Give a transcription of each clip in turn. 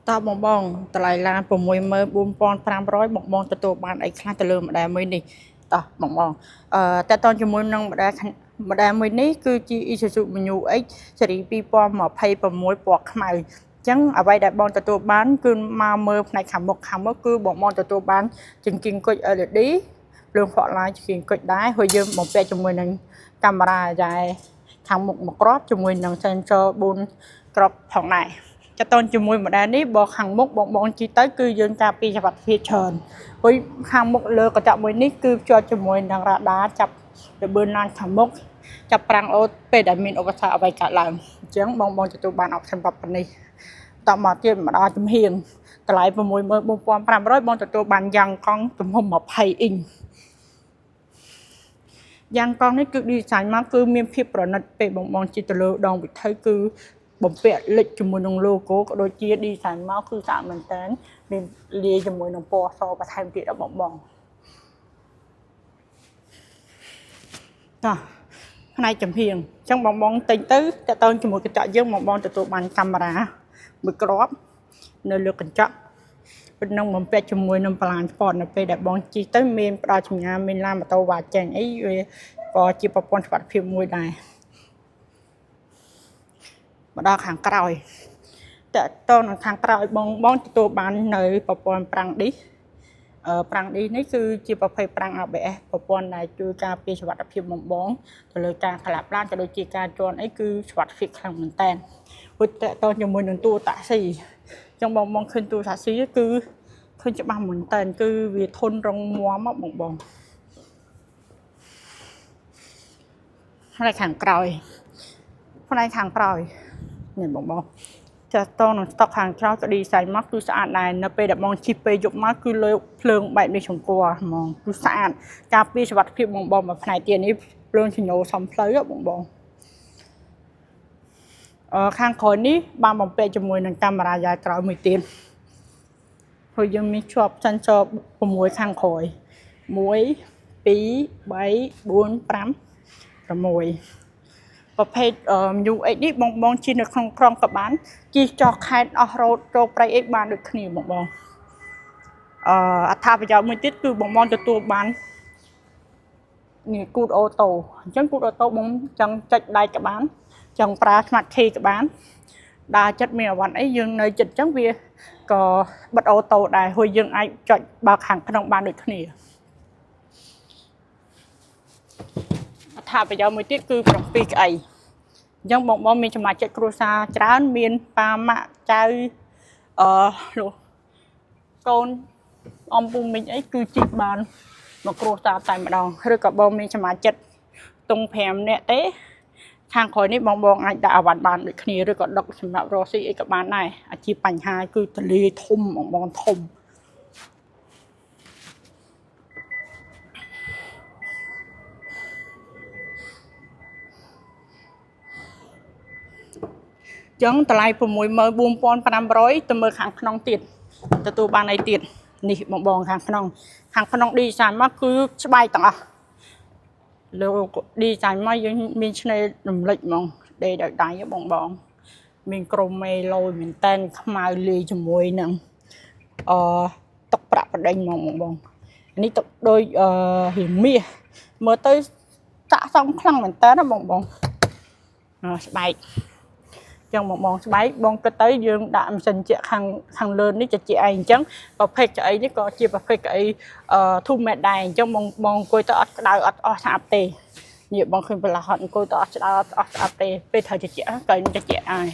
តបបងតម្លៃឡាន64500បងទទួលបានអីខ្លះទៅលើម្ដាយមួយនេះតោះបងតើតើជាមួយនឹងម្ដាយមួយនេះគឺជា Isuzu Mu X ស៊េរី2026ពណ៌ខ្មៅអញ្ចឹងអ្វីដែលបងទទួលបានគឺមកមើលផ្នែកខាងមុខគឺបងទទួលបានជង្គង់គុជ LED ភ្លើង fog light ជង្គង់គុជដែរហើយយើងបំពាក់ជាមួយនឹងកាមេរ៉ាដែរខាងមុខមួយគ្រាប់ជាមួយនឹង sensor 4គ្រាប់ផងដែរតើតើជាមួយម៉ូដែលនេះបើខាងមុខបងជីទៅគឺយើងការពារសុវត្ថិភាពច្រើនហើយខាងមុខលើកញ្ចក់មួយនេះគឺជាប់ជាមួយនឹងរ៉ាដាចាប់របឿនឡានខាងមុខចាប់ប្រាំងអូតពេលដែលមានឧបសគ្គអ្វីកើតឡើងអញ្ចឹងបងទទួលបាន option ប្រាប់នេះតមកទៀតម្ដងចំហៀងតម្លៃ64500បងទទួលបានយ៉ាងកង់ទំហំ20អ៊ីងយ៉ាងកង់នេះគឺ design មកគឺមានភាពប្រណិតពេលបងជិះទៅលើដងវិថីគឺបំពាក់លេខជាមួយនឹង logo ក៏ដូចជា design មកគឺស្អាតមែនតើមានលាយជាមួយនឹងពណ៌សបន្ថែមទៀតដល់បងតោះផ្នែកចំហៀងអញ្ចឹងបងទិញទៅតើតើជាមួយកញ្ចក់យើងបងទទួលបានកាមេរ៉ាមួយគ្រាប់នៅលើកញ្ចក់ប៉ុណ្ណឹងបំពាក់ជាមួយនឹងប្លានស្ពតនៅពេលដែលបងជិះទៅមានផ្ដល់ចម្ងាយមានឡានម៉ូតូវ៉ាចេញអីវាក៏ជាប្រព័ន្ធសុវត្ថិភាពមួយដែរមកដល់ខាងក្រោយតើតើនៅខាងក្រោយបងទទួលបាននៅប្រព័ន្ធប្រាំងឌីសប្រាំងឌីសនេះគឺជាប្រភេទប្រាំង ABS ប្រព័ន្ធដែលជួយការពារសុវត្ថិភាពបងទៅលើការក្លាប់ឡានក៏ដូចជាការជន់អីគឺសុវត្ថិភាពខ្លាំងមែនតើព្រោះតើតើជាមួយនឹងទូតាក់ស៊ីអញ្ចឹងបងឃើញទូតាក់ស៊ីគឺឃើញច្បាស់មែនតើគឺវាធន់រឹងមាំមកបងហើយខាងក្រោយផ្នែកខាងក្រោយនេះបងចាស់តនឹងស្តុកខាងក្រោយក៏ឌីហ្សែនមកគឺស្អាតដែរនៅពេលដែលបងជិះពេលយប់មកគឺលើភ្លើងបែបនេះចង្កល់ហ្មងគឺស្អាតការពារសុវត្ថិភាពបងមួយផ្នែកទៀតនេះភ្លើងជញោសំផ្លូវបងខាងក្រោយនេះបានបំពាក់ជាមួយនឹងកាមេរ៉ាយ៉ាក្រោយមួយទៀតហើយយើងមានជាប់ sensor 6ខាងក្រោយ1 2 3 4 5 6ប្រភេទ Mu X នេះបងជិះនៅក្នុងក្រុងក៏បានជិះចោះខេត្តអស់រ៉ូតចូលព្រៃអីបានដូចគ្នាបងអត្ថប្រយោជន៍មួយទៀតគឺបងទទួលបាននេះគូតអូតូអញ្ចឹងគូតអូតូបងចង់ចុចដៃក៏បានចង់ប្រើ Smart Key ក៏បានដើរចិត្តមានអាវ៉ាន់អីយើងនៅចិត្តអញ្ចឹងវាក៏បិទអូតូដែរហើយយើងអាចចុចបើកខាងក្នុងបានដូចគ្នាអត្ថប្រយោជន៍មួយទៀតគឺ7ក្អីអញ្ចឹងបងមានសមាជិកគ្រួសារច្រើនមានប៉ាម៉ាក់ចៅលោកកូនអំពូមីងអីគឺជីកបានមកគ្រួសារតែម្ដងឬក៏បងមានសមាជិកតុង5នាក់ទេខាងក្រោយនេះបងអាចដាក់អាវ៉ាន់បានដូចគ្នាឬក៏ដុកសម្រាប់រកស៊ីអីក៏បានដែរអាជាបញ្ហាគឺទលាយធំបងធំចឹងតម្លៃ64500ទៅមើលខាងក្នុងទៀតទទួលបានអីទៀតនេះបងខាងក្នុងឌីហ្សាញមកគឺស្បែកទាំងអស់លើឌីហ្សាញមកយើងមានឆ្នេររំលេចហ្មងដេកដោយដៃបងមានក្រមេឡូយមែនតែនខ្មៅលាយជាមួយនឹងតុកប្រាក់ប្រដេញហ្មងបងនេះតុកដូចរៀងមាសមើលទៅតាក់សំខ្លាំងមែនតើបងស្បែកចឹងបងស្បែកបងគិតទៅយើងដាក់ម៉ាស៊ីនជែកខាងលើនេះជែកឯងអញ្ចឹងប្រភេទកៅអីនេះក៏ជាប្រភេទកៅអី2 ម៉ែត្រដែរអញ្ចឹងបងអង្គុយទៅអត់ក្តៅអត់អស់ស្អាប់ទេនេះបងឃើញប្រឡាហត់អង្គុយទៅអត់ស្អាប់ទេពេលត្រូវជែកកៅនេះជែកហើយ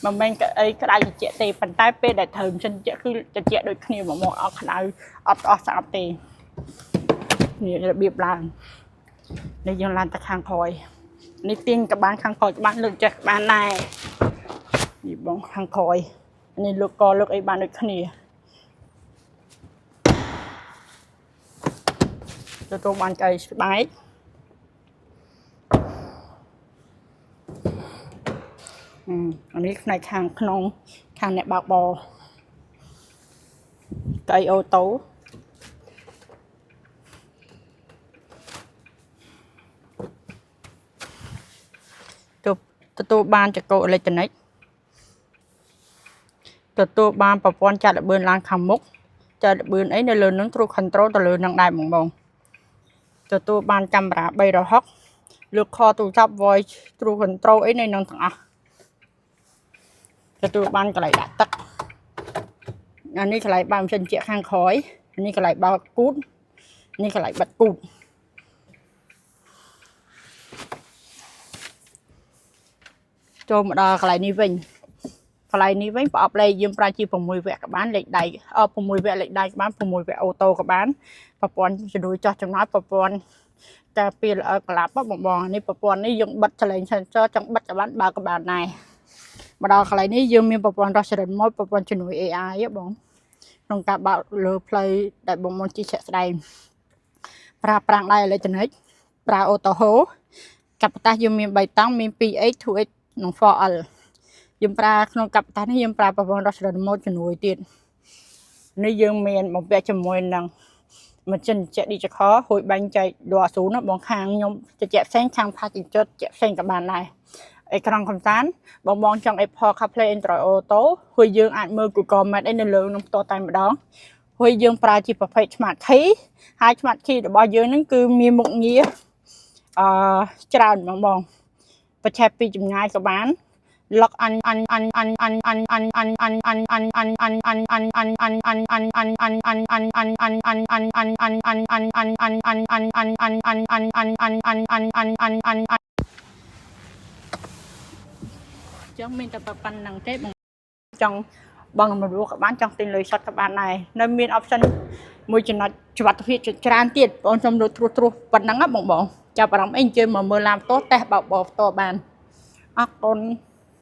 មិនមែនកៅអីក្តៅជែកទេប៉ុន្តែពេលដែលត្រូវម៉ាស៊ីនជែកគឺជែកដូចគ្នាមកអត់ក្តៅអត់អស់ស្អាប់ទេនេះរបៀបឡើងនេះយើងឡើងទៅខាងក្រោយនេះទាញក្បាលខាងក្រោយច្បាស់លើកចេះបានដែរនេះបងខាងក្រោយនេះលើកកលើកអីបានដូចគ្នាទទួលបានកៅស្បែកអានេះផ្នែកខាងក្នុងខាងអ្នកបើកបរកៅអូតូទទួលបានចង្កូអេឡិចត្រូនិក ទទួលបានប្រព័ន្ធចាត់ល្បឿនឡើងខាងមុខចាត់ល្បឿនអីនៅលើនឹង True Control ទៅលើនឹងដែរបងទទួលបានកាមេរ៉ា360លើកខទូរស័ព្ទ Voice True Control អីនៅនឹងទាំងអស់ទទួលបានកន្លែងដាក់ទឹកអានេះកន្លែងបើកម៉ាស៊ីនជែកខាងក្រោយនេះកន្លែងបើកពូតនេះកន្លែងបិទពូតចូលមកដល់កន្លែងនេះវិញកន្លែងនេះវិញប្រអប់លេខយើងប្រើជា6វគ្គក៏បានលេខដៃ6វគ្គលេខដៃក៏បាន6វគ្គអូតូក៏បានប្រព័ន្ធជំនួយចោះចំណាយប្រព័ន្ធការពារល្អកន្លាប់បងនេះប្រព័ន្ធនេះយើងបិទចលែង sensor ចង់បិទក៏បានបើកក៏បានដែរមកដល់កន្លែងនេះយើងមានប្រព័ន្ធ Rosalind Mode ប្រព័ន្ធជំនួយ AI បងក្នុងការបើកលើផ្លូវដែលបងមកជិះជាក់ស្ដែងប្រើប្រាំងដៃអេឡិចត្រូនិកប្រើអូតូហូកាប៉ាតាសយើងមាន3តង់មាន 2H 2H និង 4L យើងប្រើក្នុងកាប៉ាតាសនេះយើងប្រើប្រព័ន្ធ Rosalind Mode ជំនួយទៀតនេះយើងមានបំពាក់ជាមួយនឹងម៉ាស៊ីនជែក Digital ហួយបាញ់ចែកដកស៊ូណាបងខាងខ្ញុំជែកផ្សេងខាងផាជីចុតជែកផ្សេងក៏បានដែរអេក្រង់កំសាន្តបងចង់ Apple CarPlay Android Auto ហួយយើងអាចមើល Google Maps អីនៅលើនឹងផ្ទាល់តែម្ដងហួយយើងប្រើជាប្រភេទ Smart Key ហើយ Smart Key របស់យើងហ្នឹងគឺមានមុខងារច្រើនបងបច្ចេកពីចម្ងាយក៏បាន lock an chẳng mình tập pan năng thế trong bằng một lúc các bạn trong tin lời shot các bạn này nên miền option môi trường nó chụp phía tràn tiệt bọn trong đồ tru phần nắng á bọn chào bạn anh chơi mà mưa làm tốt te bảo bỏ to bàn con